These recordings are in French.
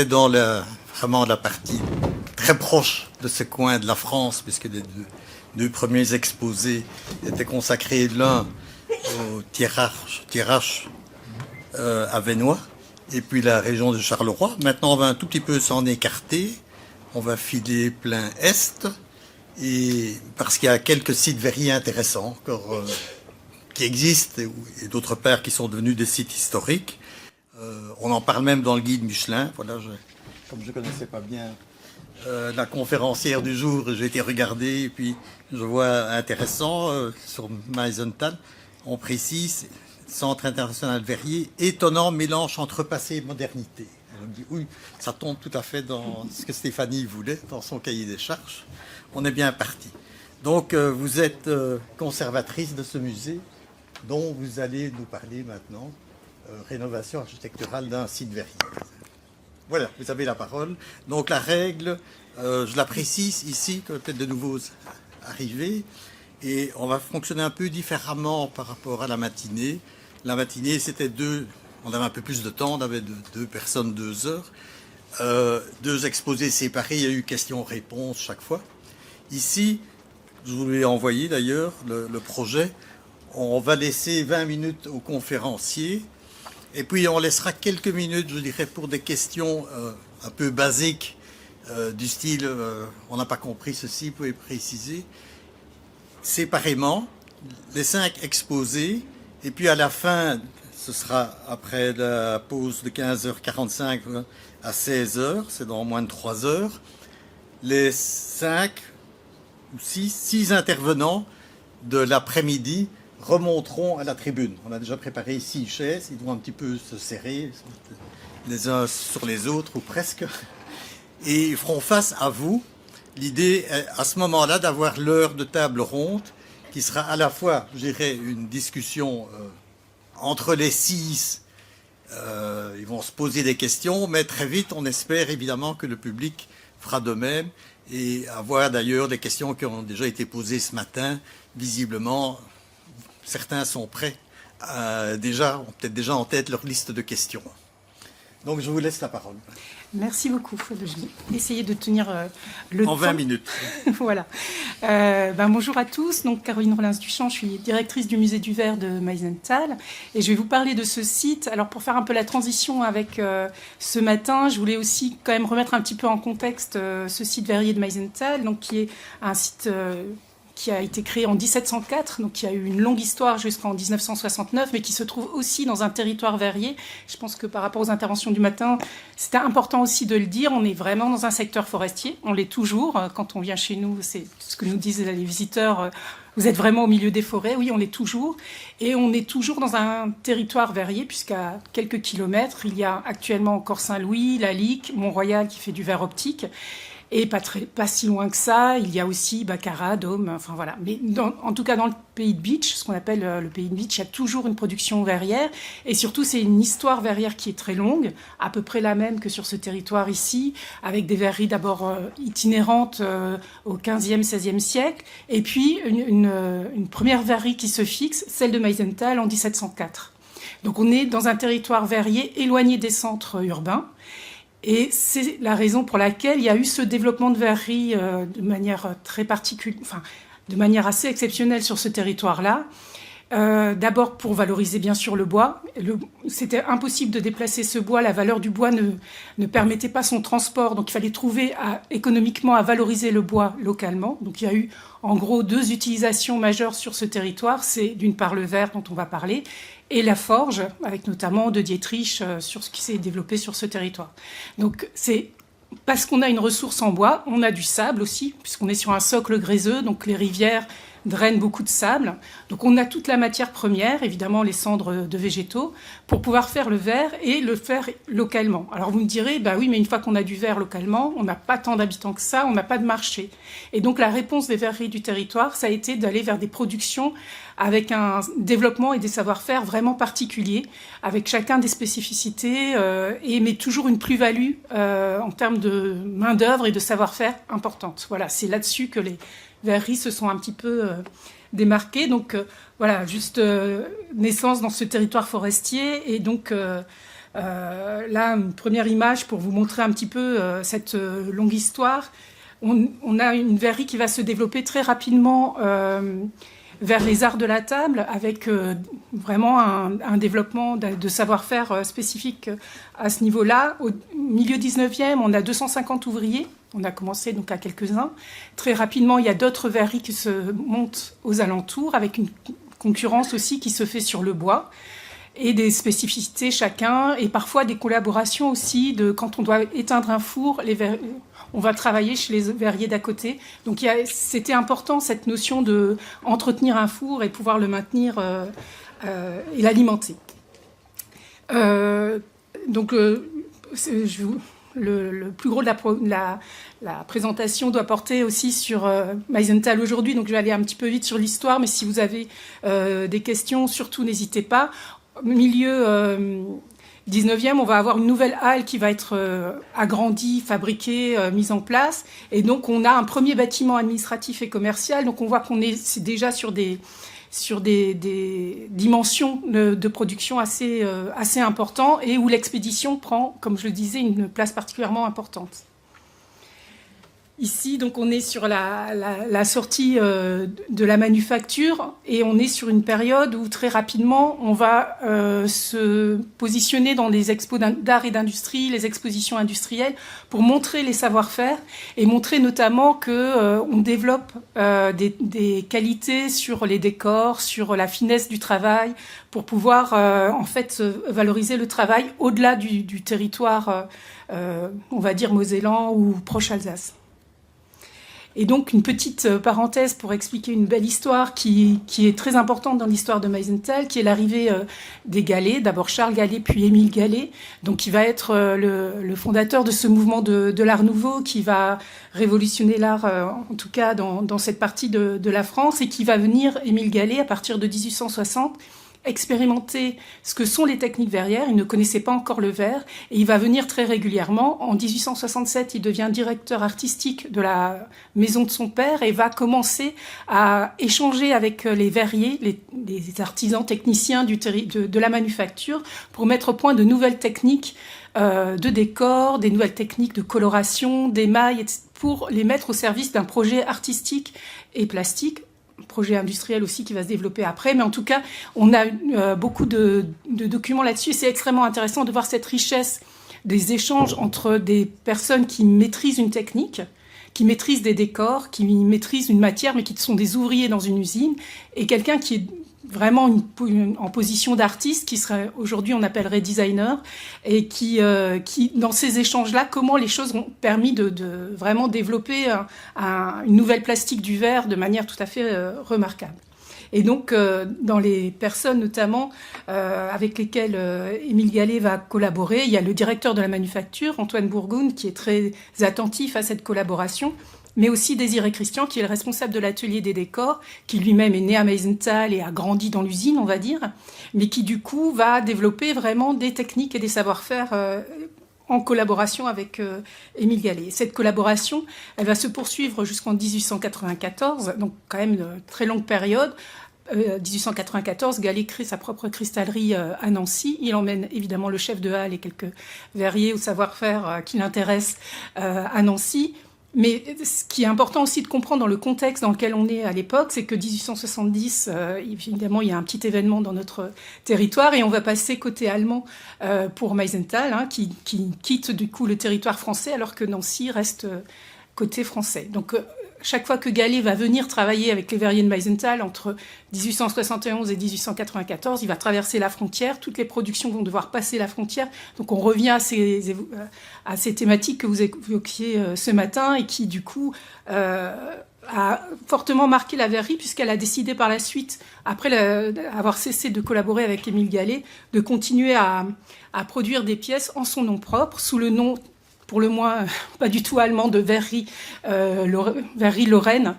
était dans vraiment la partie très proche de ce coin de la France, puisque les deux premiers exposés étaient consacrés l'un au Thiérache avesnois, et puis la région de Charleroi. Maintenant, on va un tout petit peu s'en écarter. On va filer plein est, et parce qu'il y a quelques sites verriers intéressants encore qui existent, et d'autre part qui sont devenus des sites historiques. On en parle même dans le guide Michelin. Voilà, comme je ne connaissais pas bien la conférencière du jour, j'ai été regarder, et puis je vois intéressant sur Meisenthal, on précise Centre international verrier, étonnant mélange entre passé et modernité. Je me dis, oui, ça tombe tout à fait dans ce que Stéphanie voulait dans son cahier des charges. On est bien parti. Donc, vous êtes conservatrice de ce musée dont vous allez nous parler maintenant, rénovation architecturale d'un site verrier. Voilà, vous avez la parole. Donc, la règle, je la précise ici, que peut-être de nouveaux arrivés, et on va fonctionner un peu différemment par rapport à la matinée. La matinée, c'était on avait un peu plus de temps, on avait deux personnes, 2 heures. 2 exposés séparés, il y a eu questions-réponses chaque fois. Ici, je vous l'ai envoyé d'ailleurs, le projet. On va laisser 20 minutes aux conférenciers. Et puis, on laissera quelques minutes, je dirais, pour des questions un peu basiques, du style on n'a pas compris ceci, vous pouvez préciser. Séparément, les 5 exposés. Et puis, à la fin, ce sera après la pause de 15h45 à 16h, c'est dans moins de 3 heures. Les 5 ou 6 intervenants de l'après-midi remonteront à la tribune. On a déjà préparé 6 chaises, ils vont un petit peu se serrer les uns sur les autres, ou presque, et ils feront face à vous. L'idée est à ce moment-là d'avoir l'heure de table ronde, qui sera à la fois, je dirais, une discussion entre les 6. Ils vont se poser des questions, mais très vite, on espère évidemment que le public fera de même, et avoir d'ailleurs des questions qui ont déjà été posées ce matin. Visiblement, certains sont prêts, ont peut-être déjà en tête leur liste de questions. Donc, je vous laisse la parole. Merci beaucoup. Je vais essayer de tenir le temps. En 20 minutes. Voilà. Bonjour à tous. Donc, Caroline Rollins-Duchamp, je suis directrice du musée du verre de Meisenthal. Et je vais vous parler de ce site. Alors, pour faire un peu la transition avec ce matin, je voulais aussi quand même remettre un petit peu en contexte ce site verrier de Meisenthal, donc, qui est un site qui a été créé en 1704, donc qui a eu une longue histoire jusqu'en 1969, mais qui se trouve aussi dans un territoire verrier. Je pense que par rapport aux interventions du matin, c'était important aussi de le dire. On est vraiment dans un secteur forestier. On l'est toujours. Quand on vient chez nous, c'est ce que nous disent les visiteurs. Vous êtes vraiment au milieu des forêts. Oui, on l'est toujours. Et on est toujours dans un territoire verrier, puisqu'à quelques kilomètres, il y a actuellement encore Saint-Louis, la Lique, Mont-Royal qui fait du verre optique. Et pas si loin que ça, il y a aussi Baccarat, Dôme, enfin voilà. Mais en tout cas, dans le pays de Bitche, ce qu'on appelle le pays de Bitche, il y a toujours une production verrière. Et surtout, c'est une histoire verrière qui est très longue, à peu près la même que sur ce territoire ici, avec des verreries d'abord itinérantes au 15e, 16e siècle. Et puis, une première verrerie qui se fixe, celle de Meisenthal en 1704. Donc, on est dans un territoire verrier éloigné des centres urbains. Et c'est la raison pour laquelle il y a eu ce développement de verrerie de manière très particulière, enfin, de manière assez exceptionnelle sur ce territoire-là. D'abord pour valoriser bien sûr le bois. C'était impossible de déplacer ce bois. La valeur du bois ne permettait pas son transport. Donc il fallait trouver économiquement à valoriser le bois localement. Donc il y a eu en gros 2 utilisations majeures sur ce territoire. C'est d'une part le verre dont on va parler, et la forge, avec notamment de Dietrich sur ce qui s'est développé sur ce territoire. Donc c'est parce qu'on a une ressource en bois, on a du sable aussi, puisqu'on est sur un socle gréseux, donc les rivières drainent beaucoup de sable. Donc on a toute la matière première, évidemment les cendres de végétaux, pour pouvoir faire le verre et le faire localement. Alors vous me direz, bah oui, mais une fois qu'on a du verre localement, on n'a pas tant d'habitants que ça, on n'a pas de marché. Et donc la réponse des verreries du territoire, ça a été d'aller vers des productions avec un développement et des savoir-faire vraiment particuliers, avec chacun des spécificités, mais toujours une plus-value en termes de main-d'œuvre et de savoir-faire importante. Voilà, c'est là-dessus que les verreries se sont un petit peu démarquées. Donc voilà, juste naissance dans ce territoire forestier, et donc Là, une première image pour vous montrer un petit peu cette longue histoire. On a une verrerie qui va se développer très rapidement vers les arts de la table, avec vraiment un développement de savoir-faire spécifique à ce niveau-là. Au milieu 19e, on a 250 ouvriers. On a commencé donc à quelques-uns. Très rapidement, il y a d'autres verreries qui se montent aux alentours, avec une concurrence aussi qui se fait sur le bois, et des spécificités chacun, et parfois des collaborations aussi, quand on doit éteindre un four, on va travailler chez les verriers d'à côté. Donc c'était important, cette notion de entretenir un four et pouvoir le maintenir et l'alimenter. Le plus gros de la présentation doit porter aussi sur Meisenthal aujourd'hui, donc je vais aller un petit peu vite sur l'histoire, mais si vous avez des questions, surtout n'hésitez pas. Au milieu 19e, on va avoir une nouvelle halle qui va être agrandie, fabriquée, mise en place. Et donc, on a un premier bâtiment administratif et commercial. Donc, on voit c'est déjà sur des dimensions de production assez importantes et où l'expédition prend, comme je le disais, une place particulièrement importante. Ici, donc, on est sur la sortie de la manufacture et on est sur une période où très rapidement, on va se positionner dans les expos d'art et d'industrie, les expositions industrielles, pour montrer les savoir-faire et montrer notamment qu'on développe des qualités sur les décors, sur la finesse du travail, pour pouvoir en fait valoriser le travail au-delà du territoire, on va dire mosellan ou proche Alsace. Et donc, une petite parenthèse pour expliquer une belle histoire qui est très importante dans l'histoire de Meisenthal, qui est l'arrivée des Gallet, d'abord Charles Gallet, puis Émile Gallet, donc qui va être le fondateur de ce mouvement de l'art nouveau, qui va révolutionner l'art, en tout cas dans cette partie de la France, et qui va venir, Émile Gallet, à partir de 1860, expérimenter ce que sont les techniques verrières. Il ne connaissait pas encore le verre et il va venir très régulièrement. En 1867, il devient directeur artistique de la maison de son père et va commencer à échanger avec les verriers, les artisans techniciens de la manufacture pour mettre au point de nouvelles techniques de décor, des nouvelles techniques de coloration, d'émail, pour les mettre au service d'un projet artistique et plastique. Projet industriel aussi qui va se développer après, mais en tout cas, on a beaucoup de documents là-dessus. C'est extrêmement intéressant de voir cette richesse des échanges entre des personnes qui maîtrisent une technique, qui maîtrisent des décors, qui maîtrisent une matière, mais qui sont des ouvriers dans une usine, et quelqu'un qui est vraiment en position d'artiste, qui serait aujourd'hui on appellerait designer, et qui dans ces échanges-là, comment les choses ont permis de vraiment développer une nouvelle plastique du verre de manière tout à fait remarquable. Et donc, dans les personnes notamment avec lesquelles Émile Gallet va collaborer, il y a le directeur de la manufacture, Antoine Bourgoun, qui est très attentif à cette collaboration, mais aussi Désiré Christian, qui est le responsable de l'atelier des décors, qui lui-même est né à Meisenthal et a grandi dans l'usine, on va dire, mais qui du coup va développer vraiment des techniques et des savoir-faire en collaboration avec Émile Gallet. Cette collaboration, elle va se poursuivre jusqu'en 1894, donc quand même une très longue période. 1894, Gallet crée sa propre cristallerie à Nancy. Il emmène évidemment le chef de halle et quelques verriers ou savoir-faire qui l'intéressent à Nancy. Mais ce qui est important aussi de comprendre dans le contexte dans lequel on est à l'époque, c'est que 1870, évidemment, il y a un petit événement dans notre territoire et on va passer côté allemand pour Meisenthal, qui quitte du coup le territoire français alors que Nancy reste côté français. Donc, chaque fois que Gallet va venir travailler avec les verriers de Meisenthal entre 1871 et 1894, il va traverser la frontière. Toutes les productions vont devoir passer la frontière. Donc on revient à ces thématiques que vous évoquiez ce matin et qui, du coup, a fortement marqué la verrerie puisqu'elle a décidé par la suite, après avoir cessé de collaborer avec Émile Gallet, de continuer à produire des pièces en son nom propre, sous le nom pour le moins pas du tout allemand, de Verrerie Lorraine,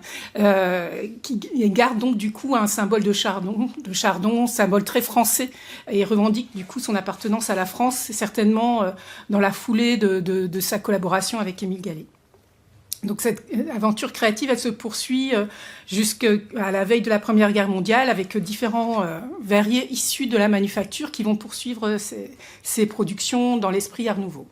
qui garde donc du coup un symbole de chardon, symbole très français, et revendique du coup son appartenance à la France, certainement dans la foulée de sa collaboration avec Émile Gallet. Donc cette aventure créative, elle se poursuit jusqu'à la veille de la Première Guerre mondiale avec différents verriers issus de la manufacture qui vont poursuivre ces productions dans l'esprit Art Nouveau.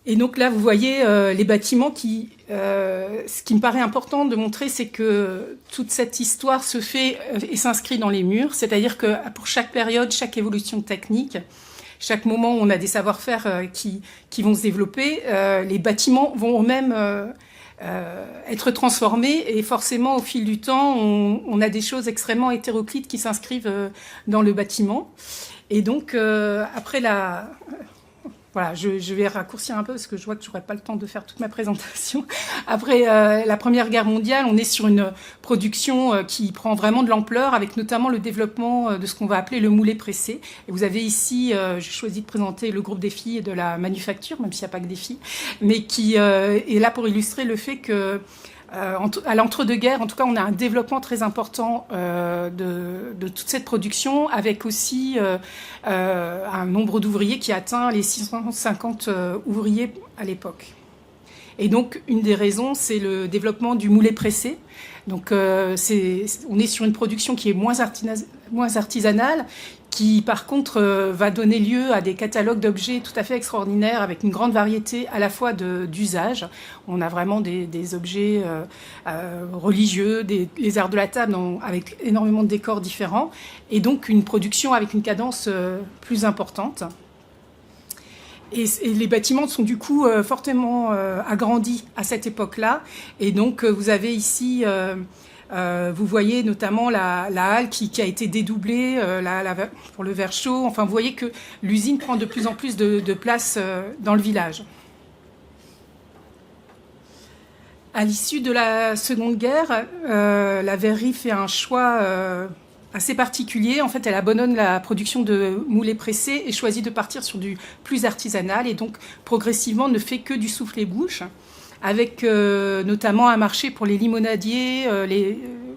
Et donc là, vous voyez les bâtiments ce qui me paraît important de montrer, c'est que toute cette histoire se fait et s'inscrit dans les murs. C'est-à-dire que pour chaque période, chaque évolution technique, chaque moment où on a des savoir-faire qui vont se développer, les bâtiments vont eux-mêmes être transformés. Et forcément, au fil du temps, on a des choses extrêmement hétéroclites qui s'inscrivent dans le bâtiment. Et donc, après voilà, je vais raccourcir un peu parce que je vois que je n'aurai pas le temps de faire toute ma présentation. Après la Première Guerre mondiale, on est sur une production qui prend vraiment de l'ampleur, avec notamment le développement de ce qu'on va appeler le moulé pressé. Et vous avez ici, j'ai choisi de présenter le groupe des filles de la manufacture, même s'il n'y a pas que des filles, mais qui est là pour illustrer le fait que à l'entre-deux-guerres, en tout cas, on a un développement très important de toute cette production, avec aussi un nombre d'ouvriers qui atteint les 650 ouvriers à l'époque. Et donc, une des raisons, c'est le développement du moulé pressé. Donc, on est sur une production qui est moins artisanale, qui par contre va donner lieu à des catalogues d'objets tout à fait extraordinaires avec une grande variété à la fois d'usages. On a vraiment des objets religieux, les arts de la table avec énormément de décors différents et donc une production avec une cadence plus importante. Et les bâtiments sont du coup fortement agrandis à cette époque-là. Et donc vous avez ici... vous voyez notamment la halle qui a été dédoublée pour le verre chaud. Enfin, vous voyez que l'usine prend de plus en plus de place dans le village. À l'issue de la Seconde Guerre, la verrerie fait un choix assez particulier. En fait, elle abandonne la production de moulés pressés et choisit de partir sur du plus artisanal et donc progressivement ne fait que du soufflé-bouche, avec notamment un marché pour les limonadiers,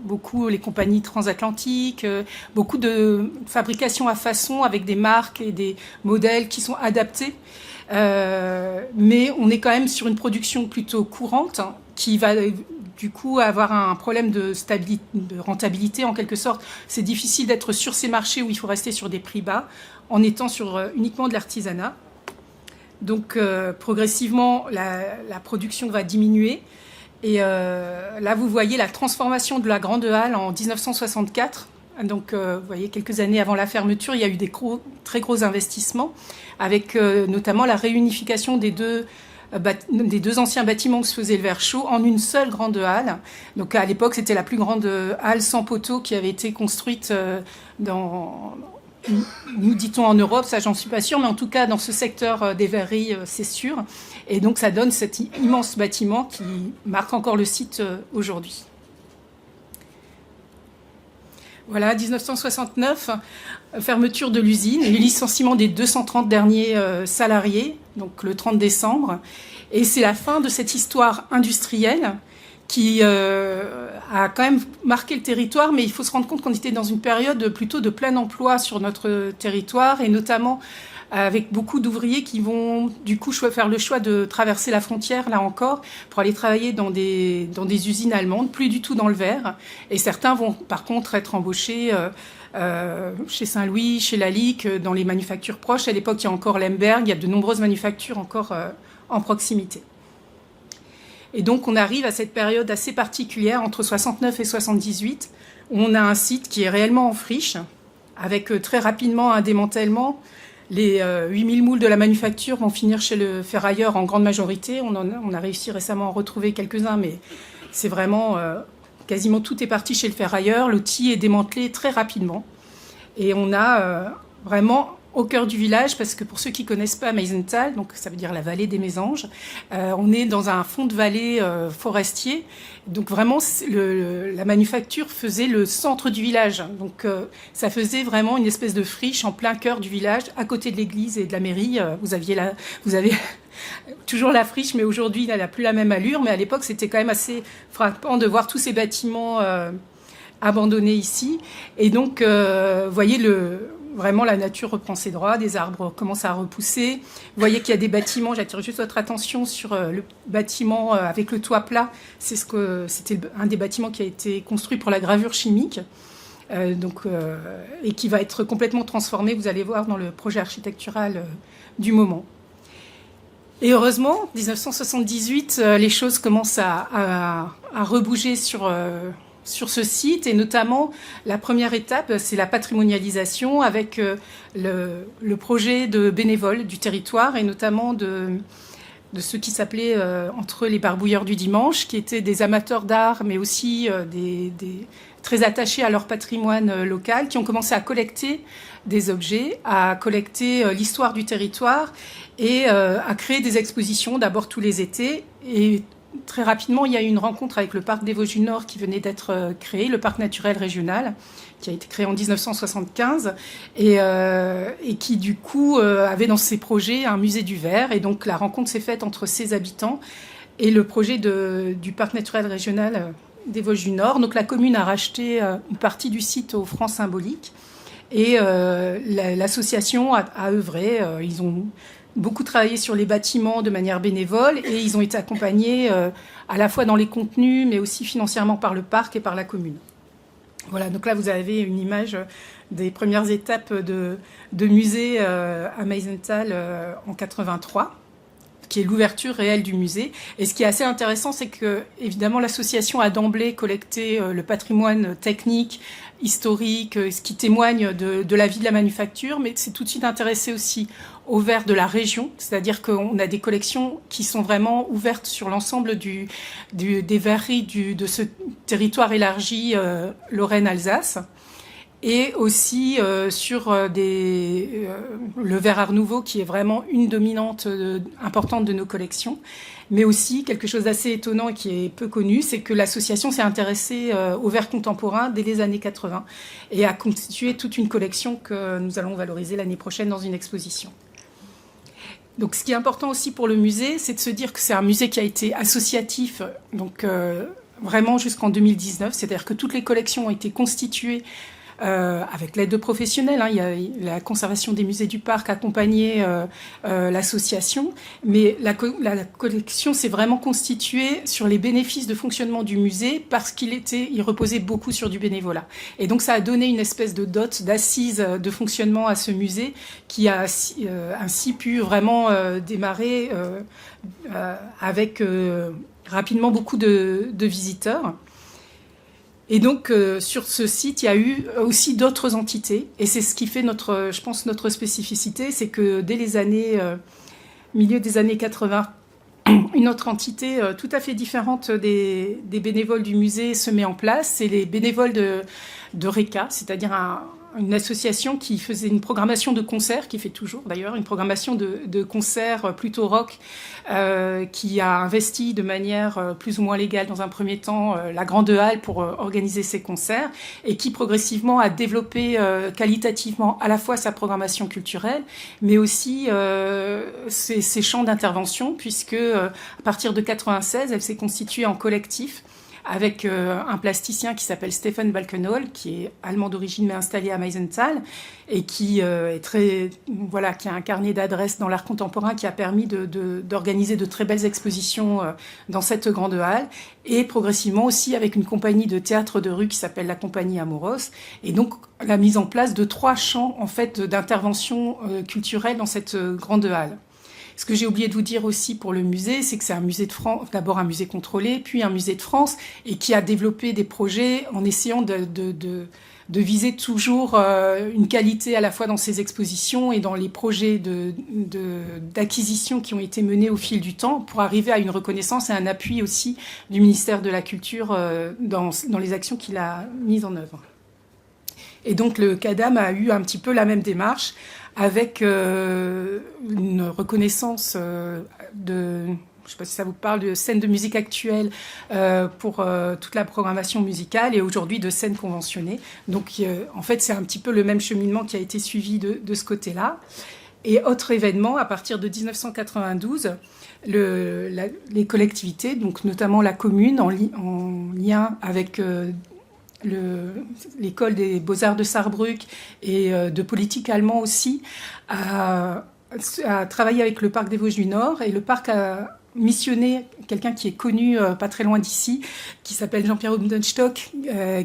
beaucoup les compagnies transatlantiques, beaucoup de fabrication à façon avec des marques et des modèles qui sont adaptés. Mais on est quand même sur une production plutôt courante qui va du coup avoir un problème de rentabilité en quelque sorte. C'est difficile d'être sur ces marchés où il faut rester sur des prix bas en étant sur uniquement de l'artisanat. Donc progressivement, la production va diminuer. Et là, vous voyez la transformation de la Grande Halle en 1964. Donc, vous voyez, quelques années avant la fermeture, il y a eu des très gros investissements, avec notamment la réunification des deux anciens bâtiments où se faisait le verre chaud en une seule grande halle. Donc, à l'époque, c'était la plus grande halle sans poteaux qui avait été construite nous dit-on en Europe, ça j'en suis pas sûre, mais en tout cas dans ce secteur des verreries, c'est sûr. Et donc ça donne cet immense bâtiment qui marque encore le site aujourd'hui. Voilà, 1969, fermeture de l'usine, le licenciement des 230 derniers salariés, donc le 30 décembre. Et c'est la fin de cette histoire industrielle qui a quand même marqué le territoire, mais il faut se rendre compte qu'on était dans une période plutôt de plein emploi sur notre territoire, et notamment avec beaucoup d'ouvriers qui vont du coup faire le choix de traverser la frontière, là encore, pour aller travailler dans des usines allemandes, plus du tout dans le verre. Et certains vont par contre être embauchés chez Saint-Louis, chez Lalique, dans les manufactures proches. À l'époque, il y a encore Lemberg, il y a de nombreuses manufactures encore en proximité. Et donc, on arrive à cette période assez particulière, entre 69 et 78, où on a un site qui est réellement en friche, avec très rapidement un démantèlement. Les 8000 moules de la manufacture vont finir chez le ferrailleur en grande majorité. On a réussi récemment à en retrouver quelques-uns, mais c'est vraiment... quasiment tout est parti chez le ferrailleur. L'outil est démantelé très rapidement. Et on a vraiment... au cœur du village, parce que pour ceux qui connaissent pas Meisenthal, donc ça veut dire la vallée des Mésanges, on est dans un fond de vallée forestier. Donc vraiment, la manufacture faisait le centre du village. Donc ça faisait vraiment une espèce de friche en plein cœur du village, à côté de l'église et de la mairie. Vous avez toujours la friche, mais aujourd'hui, elle n'a plus la même allure. Mais à l'époque, c'était quand même assez frappant de voir tous ces bâtiments abandonnés ici. Et donc, vous voyez vraiment la nature reprend ses droits, des arbres commencent à repousser. Vous voyez qu'il y a des bâtiments, j'attire juste votre attention sur le bâtiment avec le toit plat. C'était un des bâtiments qui a été construit pour la gravure chimique. Et qui va être complètement transformé, vous allez voir, dans le projet architectural du moment. Et heureusement, 1978, les choses commencent à rebouger sur ce site, et notamment la première étape, c'est la patrimonialisation avec le projet de bénévoles du territoire, et notamment de ceux qui s'appelaient entre les barbouilleurs du dimanche, qui étaient des amateurs d'art, mais aussi des très attachés à leur patrimoine local, qui ont commencé à collecter des objets, à collecter l'histoire du territoire et à créer des expositions, d'abord tous les étés. Et très rapidement, il y a eu une rencontre avec le parc des Vosges du Nord qui venait d'être créé, le parc naturel régional, qui a été créé en 1975 et qui du coup avait dans ses projets un musée du verre. Et donc la rencontre s'est faite entre ses habitants et le projet du parc naturel régional des Vosges du Nord. Donc la commune a racheté une partie du site aux francs symboliques et l'association a œuvré. Ils ont beaucoup travaillé sur les bâtiments de manière bénévole et ils ont été accompagnés à la fois dans les contenus mais aussi financièrement par le parc et par la commune. Voilà, donc là vous avez une image des premières étapes de musée à Meisenthal en 83. Qui est l'ouverture réelle du musée. Et ce qui est assez intéressant, c'est que, évidemment, l'association a d'emblée collecté le patrimoine technique, historique, ce qui témoigne de la vie de la manufacture, mais c'est tout de suite intéressé aussi au verre de la région, c'est-à-dire qu'on a des collections qui sont vraiment ouvertes sur l'ensemble des verreries de ce territoire élargi Lorraine-Alsace. Et aussi sur le verre Art Nouveau, qui est vraiment une dominante importante de nos collections. Mais aussi, quelque chose d'assez étonnant et qui est peu connu, c'est que l'association s'est intéressée au verre contemporain dès les années 80 et a constitué toute une collection que nous allons valoriser l'année prochaine dans une exposition. Donc, ce qui est important aussi pour le musée, c'est de se dire que c'est un musée qui a été associatif, donc vraiment jusqu'en 2019. C'est-à-dire que toutes les collections ont été constituées avec l'aide de professionnels. Il y a la conservation des musées du parc accompagné l'association, mais la collection s'est vraiment constituée sur les bénéfices de fonctionnement du musée parce il reposait beaucoup sur du bénévolat. Et donc ça a donné une espèce de dot, d'assise de fonctionnement à ce musée qui a ainsi pu vraiment démarrer avec rapidement beaucoup de visiteurs. Et donc, sur ce site, il y a eu aussi d'autres entités. Et c'est ce qui fait notre spécificité, c'est que dès milieu des années 80, une autre entité tout à fait différente des bénévoles du musée se met en place. C'est les bénévoles de RECA, c'est-à-dire une association qui faisait une programmation de concerts, qui fait toujours d'ailleurs une programmation de concerts plutôt rock, qui a investi de manière plus ou moins légale dans un premier temps la Grande Halle pour organiser ses concerts et qui progressivement a développé qualitativement à la fois sa programmation culturelle mais aussi ses champs d'intervention puisque à partir de 96, elle s'est constituée en collectif avec un plasticien qui s'appelle Stephen Balkenhol, qui est allemand d'origine mais installé à Meisenthal et qui qui a un carnet d'adresses dans l'art contemporain qui a permis d'organiser de très belles expositions dans cette grande halle et progressivement aussi avec une compagnie de théâtre de rue qui s'appelle la Compagnie Amoros et donc la mise en place de 3 champs en fait d'intervention culturelle dans cette grande halle. Ce que j'ai oublié de vous dire aussi pour le musée, c'est que c'est un musée de France, d'abord un musée contrôlé, puis un musée de France, et qui a développé des projets en essayant de viser toujours une qualité à la fois dans ses expositions et dans les projets d'acquisition qui ont été menés au fil du temps pour arriver à une reconnaissance et un appui aussi du ministère de la Culture dans les actions qu'il a mises en œuvre. Et donc le CADAM a eu un petit peu la même démarche avec une reconnaissance je ne sais pas si ça vous parle, de scènes de musique actuelle pour toute la programmation musicale et aujourd'hui de scènes conventionnées. Donc en fait c'est un petit peu le même cheminement qui a été suivi de ce côté-là. Et autre événement, à partir de 1992, les collectivités, donc notamment la commune en lien avec l'école des beaux-arts de Sarrebruck et de politique allemand aussi, a travaillé avec le parc des Vosges du Nord, et le parc a missionné quelqu'un qui est connu pas très loin d'ici, qui s'appelle Jean-Pierre Umdenstock,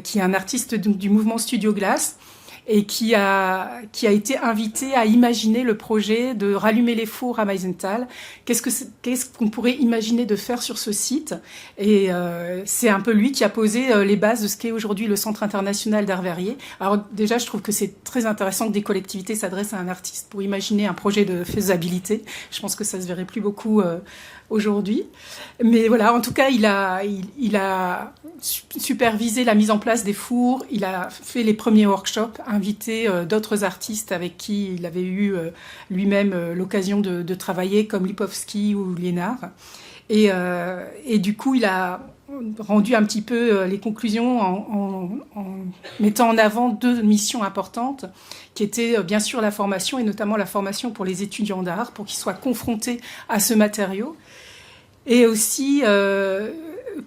qui est un artiste du mouvement Studio Glace, et qui a été invité à imaginer le projet de rallumer les fours à Meisenthal. Qu'est-ce qu'on pourrait imaginer de faire sur ce site? Et c'est un peu lui qui a posé les bases de ce qu'est aujourd'hui le Centre international d'art verrier. Alors déjà, je trouve que c'est très intéressant que des collectivités s'adressent à un artiste pour imaginer un projet de faisabilité. Je pense que ça se verrait plus beaucoup aujourd'hui. Mais voilà, en tout cas, il a supervisé la mise en place des fours, il a fait les premiers workshops, invité d'autres artistes avec qui il avait eu lui-même l'occasion de travailler, comme Lipovski ou Liénard. Et du coup, il a rendu un petit peu les conclusions en mettant en avant deux missions importantes, qui étaient bien sûr la formation, et notamment la formation pour les étudiants d'art, pour qu'ils soient confrontés à ce matériau. Et aussi,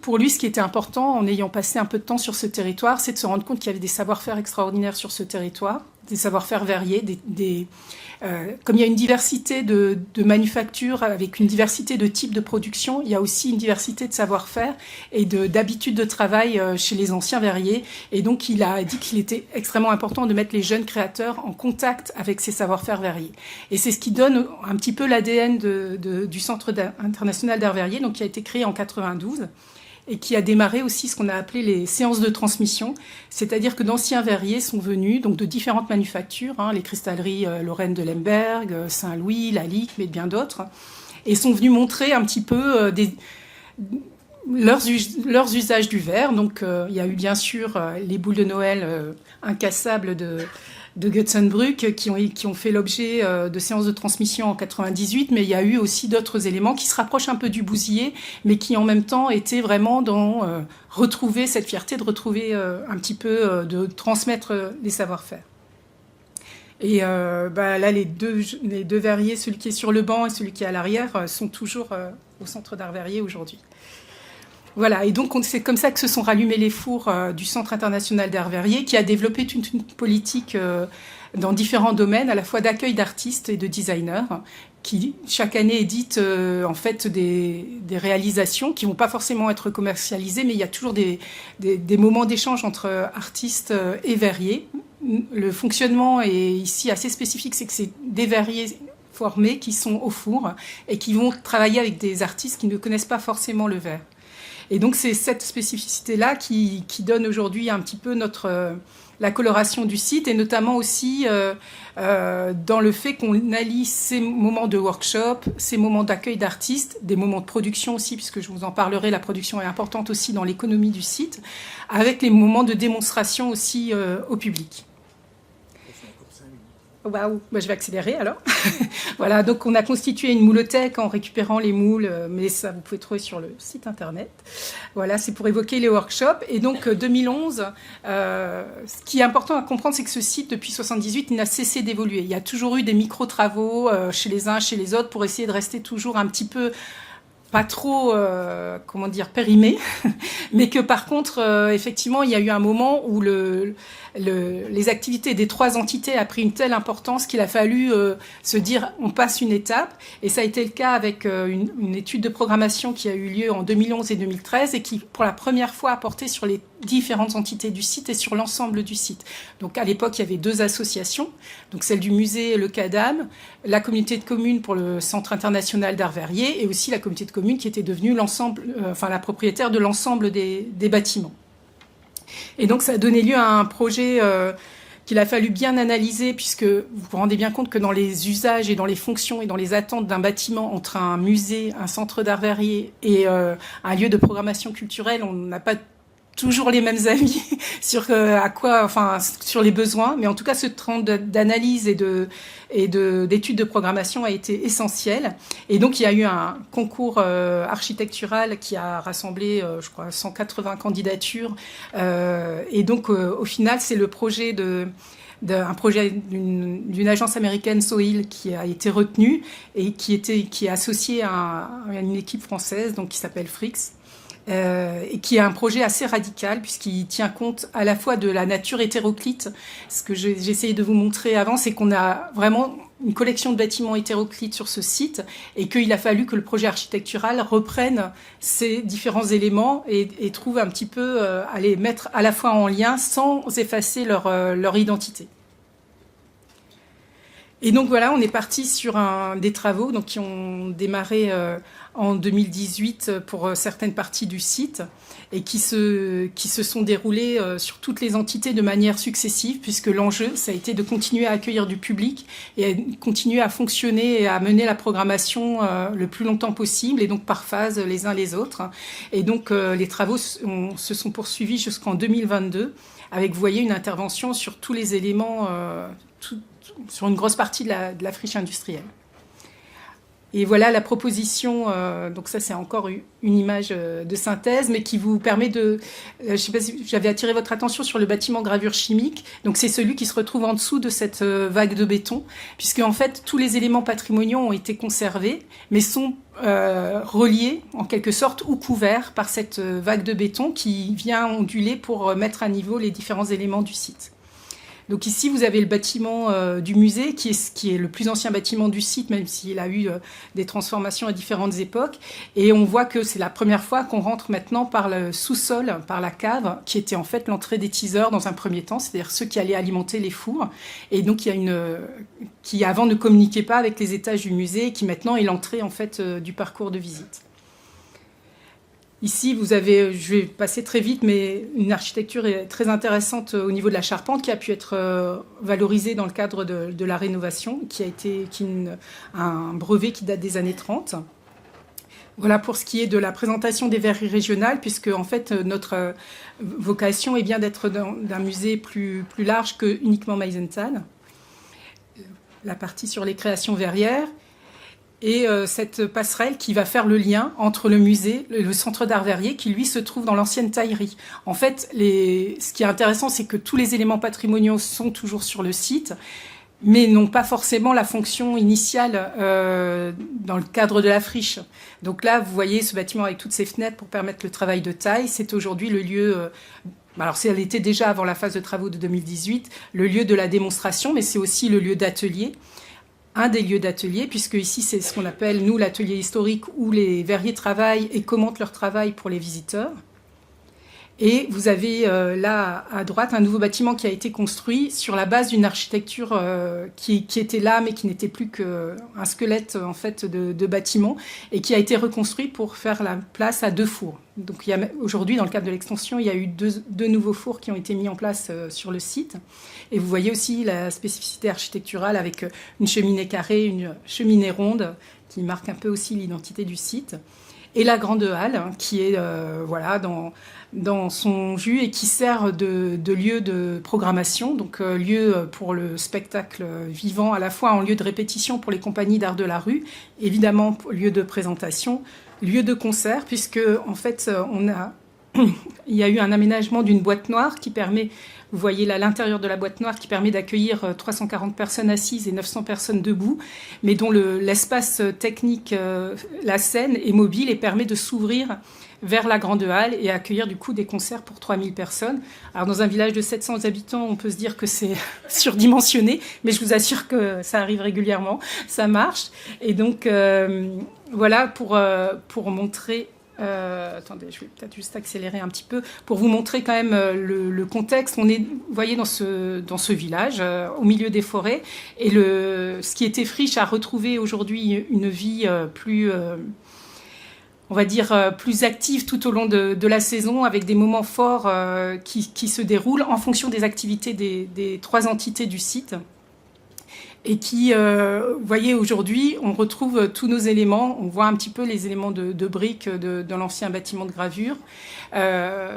pour lui, ce qui était important, en ayant passé un peu de temps sur ce territoire, c'est de se rendre compte qu'il y avait des savoir-faire extraordinaires sur ce territoire, des savoir-faire variés, comme il y a une diversité de manufactures avec une diversité de types de production, il y a aussi une diversité de savoir-faire et d'habitudes de travail chez les anciens verriers. Et donc, il a dit qu'il était extrêmement important de mettre les jeunes créateurs en contact avec ces savoir-faire verriers. Et c'est ce qui donne un petit peu l'ADN du Centre international d'art verrier, donc qui a été créé en 92. Et qui a démarré aussi ce qu'on a appelé les séances de transmission, c'est-à-dire que d'anciens verriers sont venus, donc de différentes manufactures, les cristalleries Lorraine de Lemberg, Saint-Louis, Lalique, mais bien d'autres, et sont venus montrer un petit peu leurs usages du verre. Donc il y a eu bien sûr les boules de Noël incassables de Götzenbrück qui ont fait l'objet de séances de transmission en 98, mais il y a eu aussi d'autres éléments qui se rapprochent un peu du Bousier, mais qui en même temps étaient vraiment dans retrouver cette fierté, de retrouver un petit peu, de transmettre les savoir-faire. Et là, les deux verriers, celui qui est sur le banc et celui qui est à l'arrière, sont toujours au Centre d'art verrier aujourd'hui. Voilà, et donc c'est comme ça que se sont rallumés les fours du Centre international d'art verrier, qui a développé toute une politique dans différents domaines, à la fois d'accueil d'artistes et de designers, qui chaque année édite en fait des réalisations qui vont pas forcément être commercialisées, mais il y a toujours des moments d'échange entre artistes et verriers. Le fonctionnement est ici assez spécifique, c'est que c'est des verriers formés qui sont au four et qui vont travailler avec des artistes qui ne connaissent pas forcément le verre. Et donc, c'est cette spécificité-là qui donne aujourd'hui un petit peu la coloration du site, et notamment aussi dans le fait qu'on allie ces moments de workshop, ces moments d'accueil d'artistes, des moments de production aussi, puisque je vous en parlerai, la production est importante aussi dans l'économie du site, avec les moments de démonstration aussi au public. Waouh, je vais accélérer alors. Voilà, donc on a constitué une moulothèque en récupérant les moules, mais ça vous pouvez trouver sur le site internet. Voilà, c'est pour évoquer les workshops. Et donc 2011, ce qui est important à comprendre, c'est que ce site, depuis 78, il n'a cessé d'évoluer. Il y a toujours eu des micro-travaux chez les uns, chez les autres, pour essayer de rester toujours un petit peu pas trop, périmé, mais que par contre, effectivement, il y a eu un moment où les activités des trois entités a pris une telle importance qu'il a fallu se dire on passe une étape, et ça a été le cas avec une étude de programmation qui a eu lieu en 2011 et 2013 et qui pour la première fois a porté sur les différentes entités du site et sur l'ensemble du site. Donc à l'époque il y avait deux associations, donc celle du musée Le Cadam, la communauté de communes pour le Centre international d'art verrier, et aussi la communauté de communes qui était devenue la propriétaire de l'ensemble des bâtiments. Et donc ça a donné lieu à un projet qu'il a fallu bien analyser, puisque vous vous rendez bien compte que dans les usages et dans les fonctions et dans les attentes d'un bâtiment, entre un musée, un centre d'art verrier et un lieu de programmation culturelle, on n'a pas toujours les mêmes avis sur sur les besoins, mais en tout cas ce temps d'analyse et d'études de programmation a été essentiel. Et donc il y a eu un concours architectural qui a rassemblé, je crois, 180 candidatures. Et donc au final, c'est le projet d'un projet d'une agence américaine, Soil, qui a été retenu et qui est associé à une équipe française, donc qui s'appelle Frix. et qui est un projet assez radical puisqu'il tient compte à la fois de la nature hétéroclite. Ce que j'ai essayé de vous montrer avant, c'est qu'on a vraiment une collection de bâtiments hétéroclites sur ce site et qu'il a fallu que le projet architectural reprenne ces différents éléments et trouve un petit peu à les mettre à la fois en lien sans effacer leur identité. Et donc voilà, on est parti sur des travaux donc, qui ont démarré en 2018 pour certaines parties du site et qui se sont déroulés sur toutes les entités de manière successive puisque l'enjeu, ça a été de continuer à accueillir du public et à continuer à fonctionner et à mener la programmation le plus longtemps possible et donc par phase les uns les autres. Et donc les travaux se sont poursuivis jusqu'en 2022 avec, vous voyez, une intervention sur tous les éléments, sur une grosse partie de la friche industrielle. Et voilà la proposition, donc ça c'est encore une image de synthèse, mais qui vous permet de... je ne sais pas si j'avais attiré votre attention sur le bâtiment gravure chimique, donc c'est celui qui se retrouve en dessous de cette vague de béton, puisque en fait tous les éléments patrimoniaux ont été conservés, mais sont reliés en quelque sorte ou couverts par cette vague de béton qui vient onduler pour mettre à niveau les différents éléments du site. Donc ici, vous avez le bâtiment du musée, qui est le plus ancien bâtiment du site, même s'il a eu des transformations à différentes époques. Et on voit que c'est la première fois qu'on rentre maintenant par le sous-sol, par la cave, qui était en fait l'entrée des teasers dans un premier temps, c'est-à-dire ceux qui allaient alimenter les fours. Et donc, il y a qui avant ne communiquait pas avec les étages du musée, et qui maintenant est l'entrée en fait du parcours de visite. Ici, vous avez, je vais passer très vite, mais une architecture très intéressante au niveau de la charpente qui a pu être valorisée dans le cadre de la rénovation, un brevet qui date des années 30. Voilà pour ce qui est de la présentation des verreries régionales, puisque en fait notre vocation est bien d'être d'un musée plus large que uniquement Meisenthal. La partie sur les créations verrières. Et cette passerelle qui va faire le lien entre le musée et le centre d'art verrier qui, lui, se trouve dans l'ancienne taillerie. En fait, ce qui est intéressant, c'est que tous les éléments patrimoniaux sont toujours sur le site, mais n'ont pas forcément la fonction initiale dans le cadre de la friche. Donc là, vous voyez ce bâtiment avec toutes ses fenêtres pour permettre le travail de taille. C'est aujourd'hui le lieu... alors, elle était déjà avant la phase de travaux de 2018, le lieu de la démonstration, mais c'est aussi le lieu d'atelier. Un des lieux d'atelier, puisque ici, c'est ce qu'on appelle, nous, l'atelier historique où les verriers travaillent et commentent leur travail pour les visiteurs. Et vous avez là, à droite, un nouveau bâtiment qui a été construit sur la base d'une architecture qui était là, mais qui n'était plus qu'un squelette en fait, de bâtiment, et qui a été reconstruit pour faire la place à 2 fours. Donc aujourd'hui, dans le cadre de l'extension, il y a eu deux nouveaux fours qui ont été mis en place sur le site. Et vous voyez aussi la spécificité architecturale avec une cheminée carrée, une cheminée ronde, qui marque un peu aussi l'identité du site. Et la grande halle, qui est voilà, dans son jus et qui sert de lieu de programmation, donc lieu pour le spectacle vivant, à la fois en lieu de répétition pour les compagnies d'art de la rue, évidemment lieu de présentation, lieu de concert, puisque en fait il y a eu un aménagement d'une boîte noire qui permet, vous voyez là l'intérieur de la boîte noire, qui permet d'accueillir 340 personnes assises et 900 personnes debout, mais dont l'espace technique, la scène est mobile et permet de s'ouvrir vers la grande halle et accueillir du coup des concerts pour 3000 personnes. Alors dans un village de 700 habitants, on peut se dire que c'est surdimensionné, mais je vous assure que ça arrive régulièrement, ça marche. Et donc voilà pour montrer... attendez, je vais peut-être juste accélérer un petit peu pour vous montrer quand même le contexte. On est, vous voyez, dans ce village, au milieu des forêts, et ce qui était friche a retrouvé aujourd'hui une vie plus... on va dire, plus active tout au long de la saison, avec des moments forts qui se déroulent en fonction des activités des 3 entités du site. Et qui, vous voyez, aujourd'hui, on retrouve tous nos éléments. On voit un petit peu les éléments de briques de l'ancien bâtiment de gravure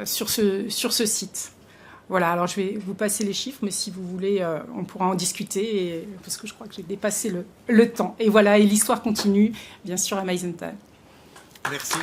sur ce site. Voilà, alors je vais vous passer les chiffres, mais si vous voulez, on pourra en discuter, parce que je crois que j'ai dépassé le temps. Et voilà, et l'histoire continue, bien sûr, à Meisenthal. Merci.